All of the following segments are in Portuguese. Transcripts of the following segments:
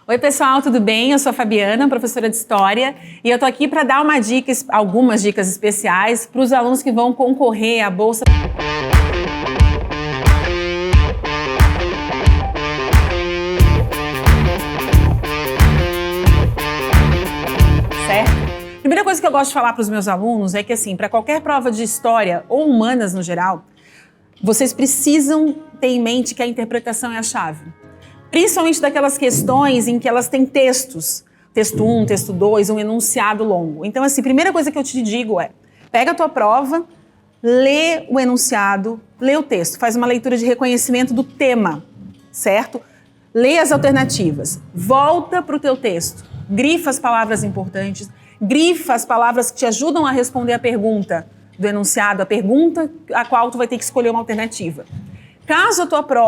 Oi pessoal, tudo bem? Eu sou a Fabiana, professora de História, e eu tô aqui para dar algumas dicas especiais para os alunos que vão concorrer à Bolsa. Certo? Primeira coisa que eu gosto de falar para os meus alunos é que, assim, para qualquer prova de História ou humanas no geral, vocês precisam ter em mente que a interpretação é a chave. Principalmente daquelas questões em que elas têm textos. Texto 1, texto 2, um enunciado longo. Então, assim, a primeira coisa que eu te digo é, pega a tua prova, lê o enunciado, lê o texto, faz uma leitura de reconhecimento do tema, certo? Lê as alternativas, volta para o teu texto, grifa as palavras importantes, grifa as palavras que te ajudam a responder a pergunta do enunciado, a pergunta a qual tu vai ter que escolher uma alternativa. Caso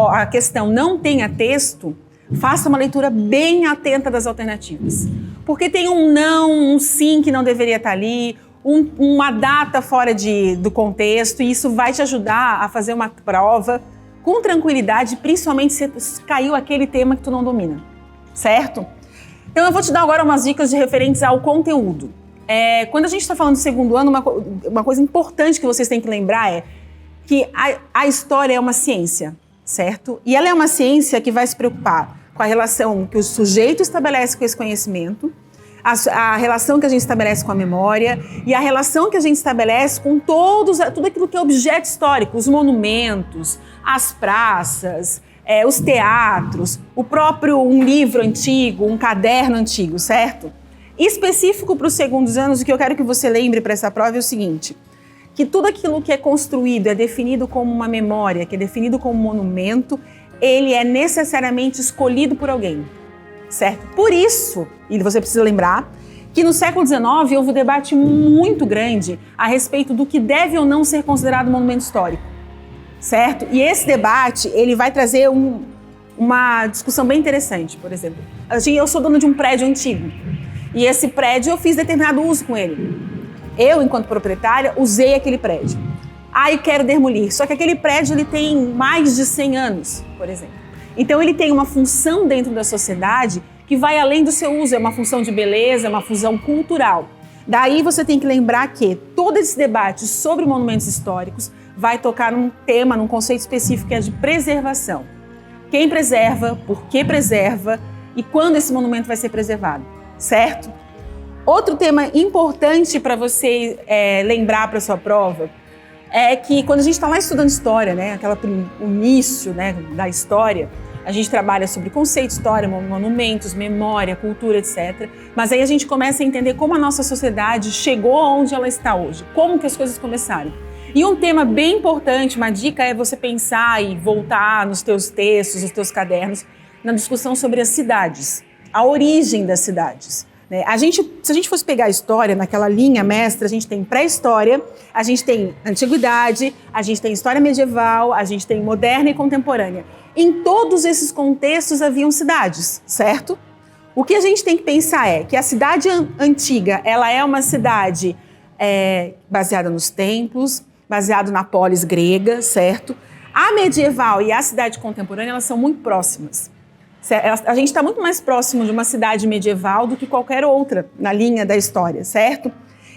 a questão não tenha texto, faça uma leitura bem atenta das alternativas. Porque tem um não, um sim que não deveria estar ali, uma data fora do contexto, e isso vai te ajudar a fazer uma prova com tranquilidade, principalmente se caiu aquele tema que tu não domina, certo? Então eu vou te dar agora umas dicas referentes ao conteúdo. Quando a gente está falando do segundo ano, uma coisa importante que vocês têm que lembrar é que a história é uma ciência, certo? E ela é uma ciência que vai se preocupar com a relação que o sujeito estabelece com esse conhecimento, a relação que a gente estabelece com a memória e a relação que a gente estabelece com tudo aquilo que é objeto histórico, os monumentos, as praças, os teatros, um livro antigo, um caderno antigo, certo? Específico para os segundos anos, o que eu quero que você lembre para essa prova é o seguinte: que tudo aquilo que é construído, é definido como uma memória, que é definido como um monumento, ele é necessariamente escolhido por alguém, certo? Por isso, e você precisa lembrar, que no século XIX houve um debate muito grande a respeito do que deve ou não ser considerado monumento histórico, certo? E esse debate, ele vai trazer uma discussão bem interessante. Por exemplo, eu sou dona de um prédio antigo, e esse prédio eu fiz determinado uso com ele. Eu, enquanto proprietária, usei aquele prédio. Eu quero demolir. Só que aquele prédio ele tem mais de 100 anos, por exemplo. Então ele tem uma função dentro da sociedade que vai além do seu uso. É uma função de beleza, é uma função cultural. Daí você tem que lembrar que todo esse debate sobre monumentos históricos vai tocar num tema, num conceito específico que é de preservação. Quem preserva, por que preserva e quando esse monumento vai ser preservado, certo? Outro tema importante para você lembrar para a sua prova é que quando a gente está lá estudando história, né, o início, né, da história, a gente trabalha sobre conceito, história, monumentos, memória, cultura, etc. Mas aí a gente começa a entender como a nossa sociedade chegou onde ela está hoje, como que as coisas começaram. E um tema bem importante, uma dica é você pensar e voltar nos teus textos, nos teus cadernos, na discussão sobre as cidades, a origem das cidades. Se a gente fosse pegar a história naquela linha mestra, a gente tem pré-história, a gente tem antiguidade, a gente tem história medieval, a gente tem moderna e contemporânea. Em todos esses contextos haviam cidades, certo? O que a gente tem que pensar é que a cidade antiga, ela é uma cidade baseada nos templos, baseada na polis grega, certo? A medieval e a cidade contemporânea, elas são muito próximas. A gente está muito mais próximo de uma cidade medieval do que qualquer outra na linha da história, certo?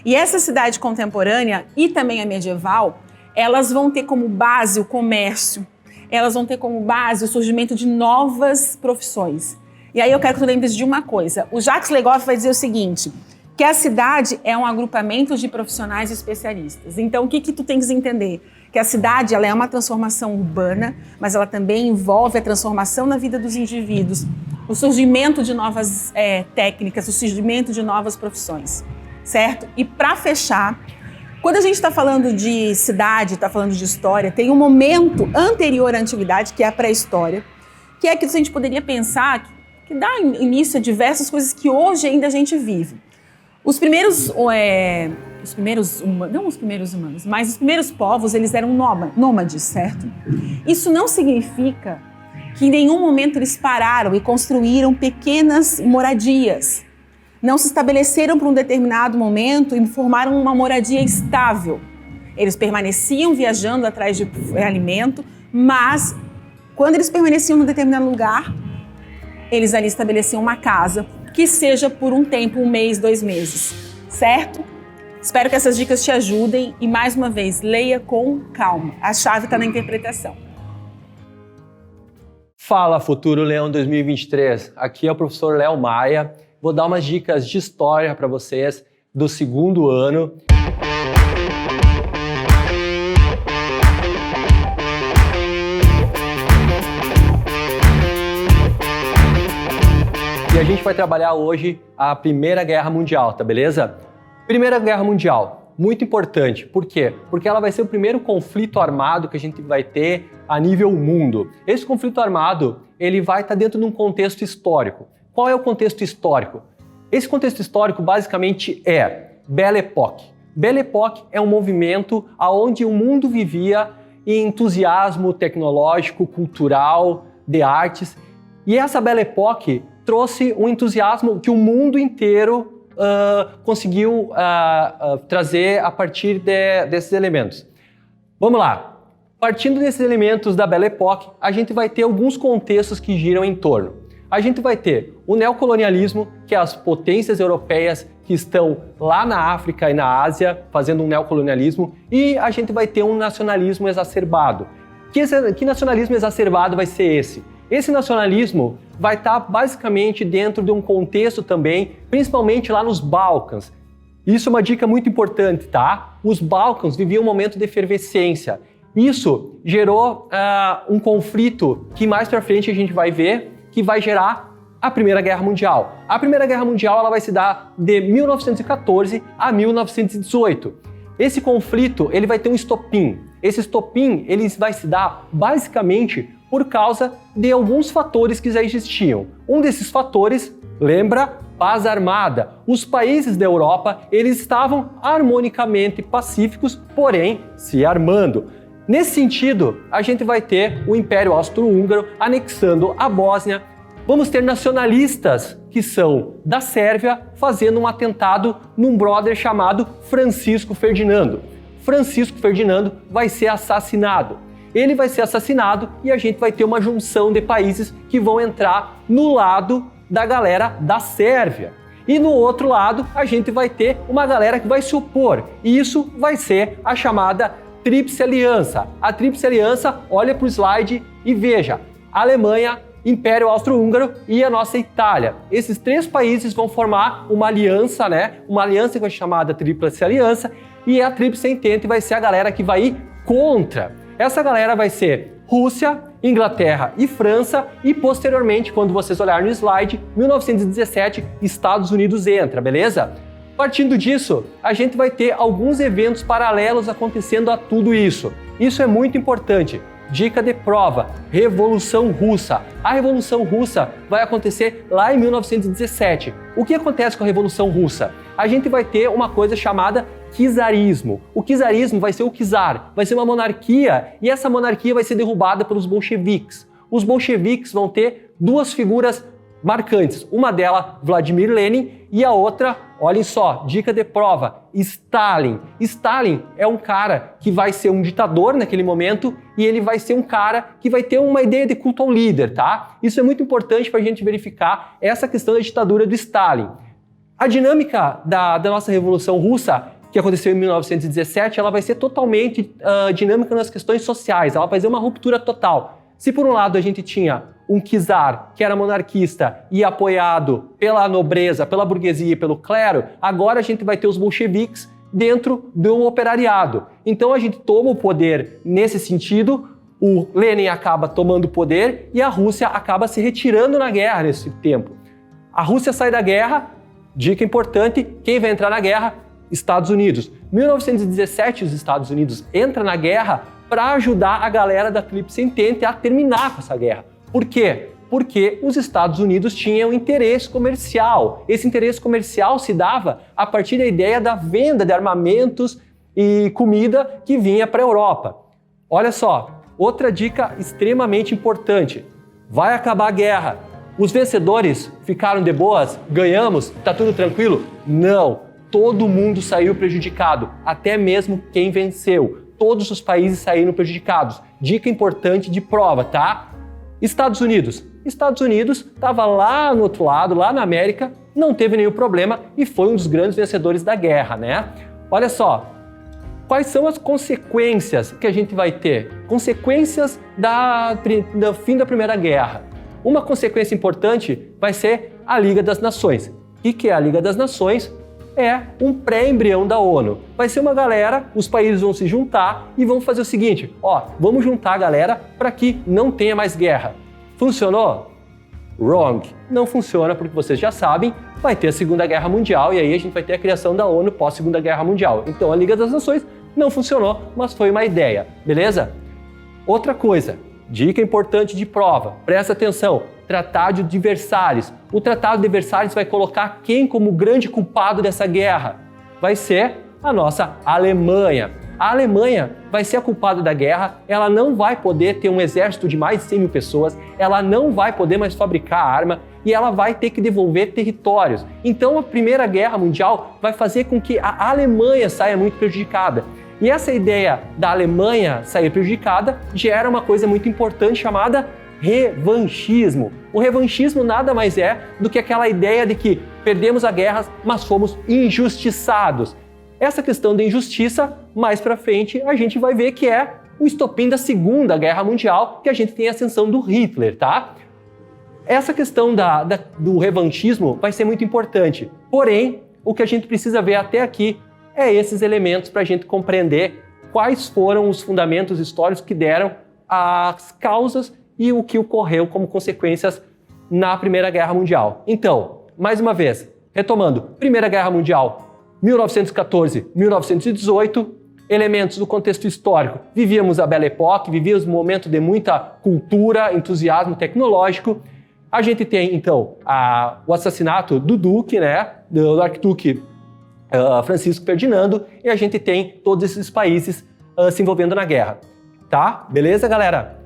E essa cidade contemporânea e também a medieval, elas vão ter como base o comércio, elas vão ter como base o surgimento de novas profissões. E aí eu quero que tu lembres de uma coisa. O Jacques Legoff vai dizer o seguinte, que a cidade é um agrupamento de profissionais especialistas. Então, o que tu tens que entender? Que a cidade ela é uma transformação urbana, mas ela também envolve a transformação na vida dos indivíduos, o surgimento de novas técnicas, o surgimento de novas profissões, certo? E para fechar, quando a gente está falando de cidade, está falando de história, tem um momento anterior à antiguidade, que é a pré-história, que é aquilo que a gente poderia pensar que dá início a diversas coisas que hoje ainda a gente vive. Os primeiros povos, eles eram nômades, certo? Isso não significa que em nenhum momento eles pararam e construíram pequenas moradias. Não se estabeleceram por um determinado momento e formaram uma moradia estável. Eles permaneciam viajando atrás de alimento, mas quando eles permaneciam num determinado lugar, eles ali estabeleciam uma casa que seja por um tempo, 1 mês, 2 meses, certo? Espero que essas dicas te ajudem e, mais uma vez, leia com calma. A chave está na interpretação. Fala, Futuro Leão 2023. Aqui é o professor Léo Maia. Vou dar umas dicas de história para vocês do segundo ano. E a gente vai trabalhar hoje a Primeira Guerra Mundial, tá beleza? Primeira Guerra Mundial, muito importante. Por quê? Porque ela vai ser o primeiro conflito armado que a gente vai ter a nível mundo. Esse conflito armado, ele vai estar dentro de um contexto histórico. Qual é o contexto histórico? Esse contexto histórico basicamente é Belle Époque. Belle Époque é um movimento onde o mundo vivia em entusiasmo tecnológico, cultural, de artes. E essa Belle Époque trouxe um entusiasmo que o mundo inteiro conseguiu trazer a partir desses elementos. Vamos lá. Partindo desses elementos da Belle Époque, a gente vai ter alguns contextos que giram em torno. A gente vai ter o neocolonialismo, que é as potências europeias que estão lá na África e na Ásia fazendo um neocolonialismo, e a gente vai ter um nacionalismo exacerbado. Que nacionalismo exacerbado vai ser esse? Esse nacionalismo vai estar basicamente dentro de um contexto também, principalmente lá nos Balcãs. Isso é uma dica muito importante, tá? Os Balcãs viviam um momento de efervescência. Isso gerou um conflito que mais para frente a gente vai ver, que vai gerar a Primeira Guerra Mundial. A Primeira Guerra Mundial ela vai se dar de 1914 a 1918. Esse conflito ele vai ter um estopim. Esse estopim ele vai se dar basicamente por causa de alguns fatores que já existiam. Um desses fatores, lembra? Paz armada. Os países da Europa eles estavam harmonicamente pacíficos, porém se armando. Nesse sentido, a gente vai ter o Império Austro-Húngaro anexando a Bósnia. Vamos ter nacionalistas que são da Sérvia fazendo um atentado num brother chamado Francisco Ferdinando. Francisco Ferdinando vai ser assassinado. Ele vai ser assassinado e a gente vai ter uma junção de países que vão entrar no lado da galera da Sérvia. E no outro lado, a gente vai ter uma galera que vai se opor. E isso vai ser a chamada Tríplice Aliança. A Tríplice Aliança, olha para o slide e veja, Alemanha, Império Austro-Húngaro e a nossa Itália. Esses 3 países vão formar uma aliança, né? Uma aliança que vai ser chamada Tríplice Aliança, e a Tríplice Entente vai ser a galera que vai ir contra. Essa galera vai ser Rússia, Inglaterra e França, e posteriormente, quando vocês olharem no slide, 1917, Estados Unidos entra, beleza? Partindo disso, a gente vai ter alguns eventos paralelos acontecendo a tudo isso. Isso é muito importante. Dica de prova, Revolução Russa. A Revolução Russa vai acontecer lá em 1917. O que acontece com a Revolução Russa? A gente vai ter uma coisa chamada czarismo. O czarismo vai ser o czar, vai ser uma monarquia, e essa monarquia vai ser derrubada pelos bolcheviques. Os bolcheviques vão ter 2 figuras marcantes. Uma delas, Vladimir Lenin, e a outra, olhem só, dica de prova, Stalin. Stalin é um cara que vai ser um ditador naquele momento e ele vai ser um cara que vai ter uma ideia de culto ao líder, tá? Isso é muito importante para a gente verificar essa questão da ditadura do Stalin. A dinâmica da nossa Revolução Russa, que aconteceu em 1917, ela vai ser totalmente dinâmica nas questões sociais, ela vai fazer uma ruptura total. Se por um lado a gente tinha um czar que era monarquista e apoiado pela nobreza, pela burguesia e pelo clero, agora a gente vai ter os bolcheviques dentro do operariado. Então a gente toma o poder nesse sentido, o Lenin acaba tomando o poder e a Rússia acaba se retirando na guerra nesse tempo. A Rússia sai da guerra, dica importante, quem vai entrar na guerra? Estados Unidos. 1917 os Estados Unidos entram na guerra para ajudar a galera da Tríplice Entente a terminar com essa guerra. Por quê? Porque os Estados Unidos tinham interesse comercial. Esse interesse comercial se dava a partir da ideia da venda de armamentos e comida que vinha para a Europa. Olha só, outra dica extremamente importante. Vai acabar a guerra. Os vencedores ficaram de boas? Ganhamos? Tá tudo tranquilo? Não. Todo mundo saiu prejudicado, até mesmo quem venceu. Todos os países saíram prejudicados. Dica importante de prova, tá? Estados Unidos, Estados Unidos estava lá no outro lado, lá na América, não teve nenhum problema e foi um dos grandes vencedores da guerra, né? Olha só, quais são as consequências que a gente vai ter? Consequências do fim da Primeira Guerra. Uma consequência importante vai ser a Liga das Nações. O que é a Liga das Nações? É um pré-embrião da ONU. Vai ser uma galera, os países vão se juntar e vão fazer o seguinte, vamos juntar a galera para que não tenha mais guerra. Funcionou? Wrong. Não funciona porque vocês já sabem, vai ter a Segunda Guerra Mundial e aí a gente vai ter a criação da ONU pós-Segunda Guerra Mundial. Então a Liga das Nações não funcionou, mas foi uma ideia, beleza? Outra coisa, dica importante de prova, presta atenção, Tratado de Versalhes. O Tratado de Versalhes vai colocar quem como grande culpado dessa guerra? Vai ser a nossa Alemanha. A Alemanha vai ser a culpada da guerra, ela não vai poder ter um exército de mais de 100 mil pessoas, ela não vai poder mais fabricar arma e ela vai ter que devolver territórios. Então a Primeira Guerra Mundial vai fazer com que a Alemanha saia muito prejudicada. E essa ideia da Alemanha sair prejudicada gera uma coisa muito importante chamada revanchismo. O revanchismo nada mais é do que aquela ideia de que perdemos a guerra, mas fomos injustiçados. Essa questão da injustiça, mais para frente, a gente vai ver que é o estopim da Segunda Guerra Mundial, que a gente tem a ascensão do Hitler, tá? Essa questão do revanchismo vai ser muito importante. Porém, o que a gente precisa ver até aqui é esses elementos para a gente compreender quais foram os fundamentos históricos que deram as causas e o que ocorreu como consequências na Primeira Guerra Mundial. Então, mais uma vez, retomando, Primeira Guerra Mundial, 1914, 1918, elementos do contexto histórico. Vivíamos a Belle Époque, vivíamos um momento de muita cultura, entusiasmo tecnológico. A gente tem, então, o assassinato do Duque, né, do Arquiduque Francisco Ferdinando, e a gente tem todos esses países se envolvendo na guerra. Tá? Beleza, galera?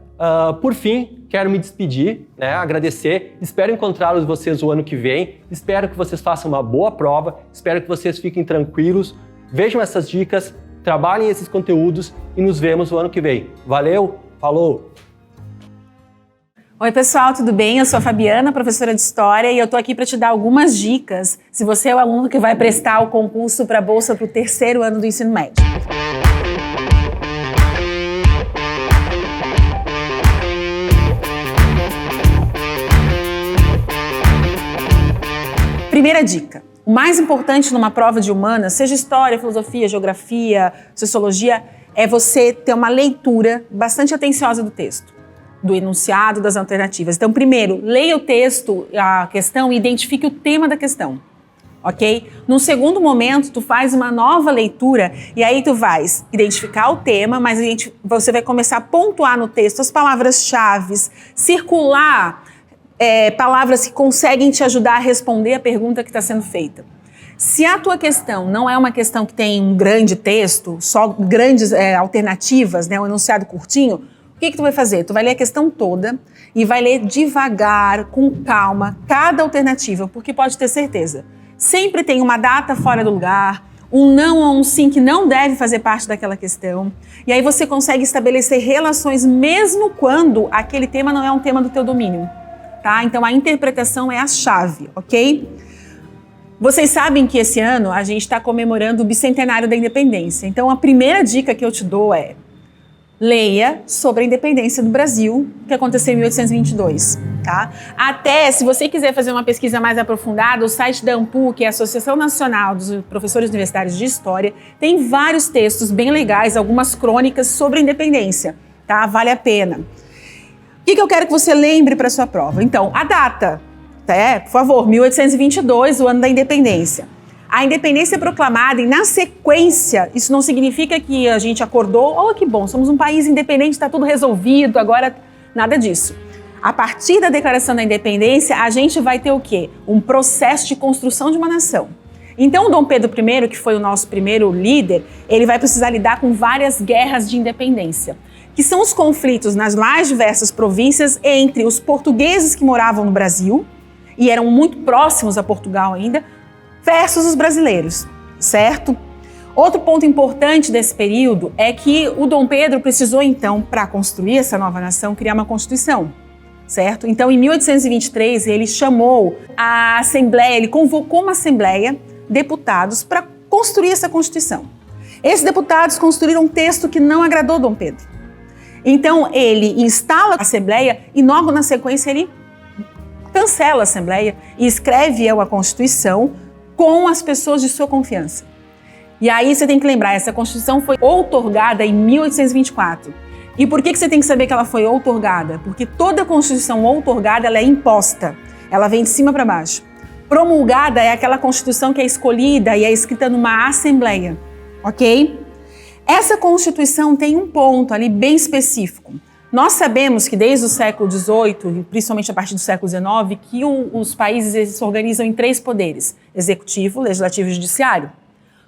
Por fim, quero me despedir, né, agradecer, espero encontrá-los vocês o ano que vem, espero que vocês façam uma boa prova, espero que vocês fiquem tranquilos, vejam essas dicas, trabalhem esses conteúdos e nos vemos o ano que vem. Valeu, falou! Oi pessoal, tudo bem? Eu sou a Fabiana, professora de História, e eu tô aqui para te dar algumas dicas se você é o aluno que vai prestar o concurso para a bolsa para o 3º ano do ensino médio. Primeira dica, o mais importante numa prova de humanas, seja história, filosofia, geografia, sociologia, é você ter uma leitura bastante atenciosa do texto, do enunciado, das alternativas. Então, primeiro, leia o texto, a questão e identifique o tema da questão, ok? Num segundo momento, tu faz uma nova leitura e aí tu vais identificar o tema, mas você vai começar a pontuar no texto as palavras-chave, circular palavras que conseguem te ajudar a responder a pergunta que está sendo feita. Se a tua questão não é uma questão que tem um grande texto, só grandes alternativas, né, um enunciado curtinho, o que tu vai fazer? Tu vai ler a questão toda e vai ler devagar, com calma, cada alternativa, porque pode ter certeza, sempre tem uma data fora do lugar, um não ou um sim que não deve fazer parte daquela questão, e aí você consegue estabelecer relações mesmo quando aquele tema não é um tema do teu domínio. Tá? Então a interpretação é a chave, ok? Vocês sabem que esse ano a gente está comemorando o bicentenário da independência. Então a primeira dica que eu te dou é leia sobre a independência do Brasil, que aconteceu em 1822, tá? Até, se você quiser fazer uma pesquisa mais aprofundada, o site da ANPU, que é a Associação Nacional dos Professores Universitários de História, tem vários textos bem legais, algumas crônicas sobre a independência, tá? Vale a pena. O que eu quero que você lembre para a sua prova? Então, a data, por favor, 1822, o ano da independência. A independência é proclamada e, na sequência, isso não significa que a gente acordou, que bom, somos um país independente, está tudo resolvido, agora nada disso. A partir da declaração da independência, a gente vai ter o quê? Um processo de construção de uma nação. Então, o Dom Pedro I, que foi o nosso primeiro líder, ele vai precisar lidar com várias guerras de independência, que são os conflitos nas mais diversas províncias entre os portugueses que moravam no Brasil, e eram muito próximos a Portugal ainda, versus os brasileiros, certo? Outro ponto importante desse período é que o Dom Pedro precisou, então, para construir essa nova nação, criar uma Constituição. certo? Então, em 1823, ele chamou a Assembleia, ele convocou uma Assembleia, deputados, para construir essa Constituição. Esses deputados construíram um texto que não agradou Dom Pedro. Então, ele instala a Assembleia e logo na sequência ele cancela a Assembleia e escreve a Constituição com as pessoas de sua confiança. E aí você tem que lembrar, essa Constituição foi outorgada em 1824. E por que você tem que saber que ela foi outorgada? Porque toda Constituição outorgada ela é imposta, ela vem de cima para baixo. Promulgada é aquela Constituição que é escolhida e é escrita numa Assembleia, ok? Essa Constituição tem um ponto ali bem específico. Nós sabemos que desde o século XVIII, principalmente a partir do século XIX, que os países eles se organizam em 3 poderes: executivo, legislativo e judiciário.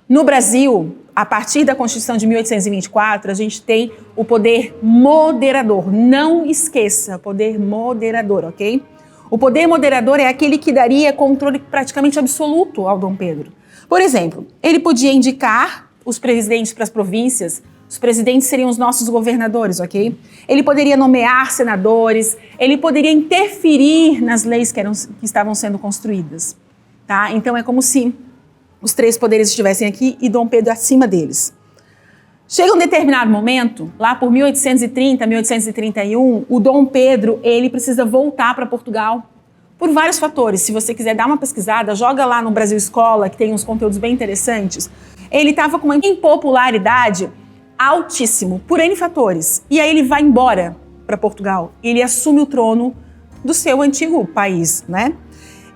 No Brasil, a partir da Constituição de 1824, a gente tem o poder moderador. Não esqueça, poder moderador, ok? O poder moderador é aquele que daria controle praticamente absoluto ao Dom Pedro. Por exemplo, ele podia indicar os presidentes para as províncias. Os presidentes seriam os nossos governadores, ok? Ele poderia nomear senadores, ele poderia interferir nas leis que estavam sendo construídas, tá? Então é como se os 3 poderes estivessem aqui e Dom Pedro acima deles. Chega um determinado momento, lá por 1830, 1831, o Dom Pedro, ele precisa voltar para Portugal por vários fatores. Se você quiser dar uma pesquisada, joga lá no Brasil Escola, que tem uns conteúdos bem interessantes. Ele estava com uma impopularidade altíssimo, por N fatores. E aí ele vai embora para Portugal. Ele assume o trono do seu antigo país, né?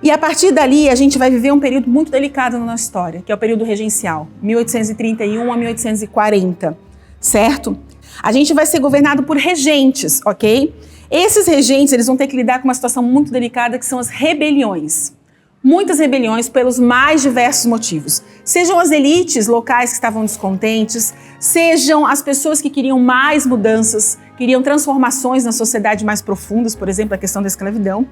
E a partir dali a gente vai viver um período muito delicado na nossa história, que é o período regencial, 1831 a 1840, certo? A gente vai ser governado por regentes, ok? Esses regentes, eles vão ter que lidar com uma situação muito delicada, que são as rebeliões. Muitas rebeliões pelos mais diversos motivos. Sejam as elites locais que estavam descontentes, sejam as pessoas que queriam mais mudanças, queriam transformações na sociedade mais profundas, por exemplo, a questão da escravidão.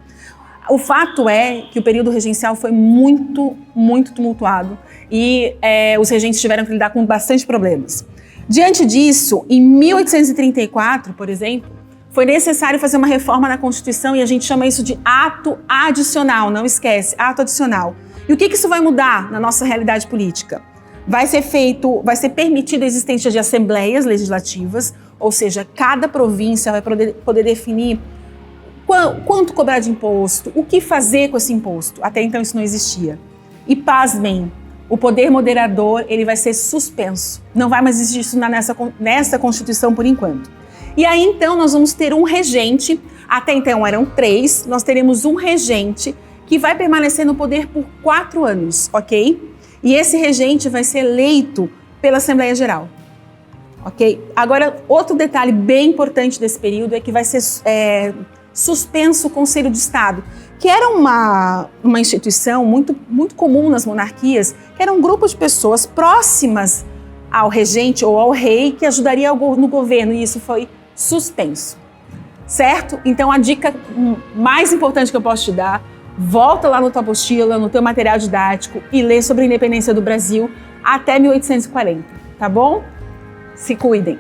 O fato é que o período regencial foi muito, muito tumultuado e os regentes tiveram que lidar com bastante problemas. Diante disso, em 1834, por exemplo, foi necessário fazer uma reforma na Constituição e a gente chama isso de ato adicional, não esquece, ato adicional. E o que isso vai mudar na nossa realidade política? Vai ser permitida a existência de assembleias legislativas, ou seja, cada província vai poder definir quanto cobrar de imposto, o que fazer com esse imposto. Até então isso não existia. E pasmem, o poder moderador ele vai ser suspenso. Não vai mais existir isso nessa Constituição por enquanto. E aí, então, nós vamos ter um regente, até então eram 3, nós teremos um regente que vai permanecer no poder por 4 anos, ok? E esse regente vai ser eleito pela Assembleia Geral, ok? Agora, outro detalhe bem importante desse período é que vai ser suspenso o Conselho de Estado, que era uma instituição muito, muito comum nas monarquias, que era um grupo de pessoas próximas ao regente ou ao rei que ajudaria no governo, e isso foi suspenso, certo? Então a dica mais importante que eu posso te dar, volta lá na tua apostila, no teu material didático e lê sobre a independência do Brasil até 1840, tá bom? Se cuidem!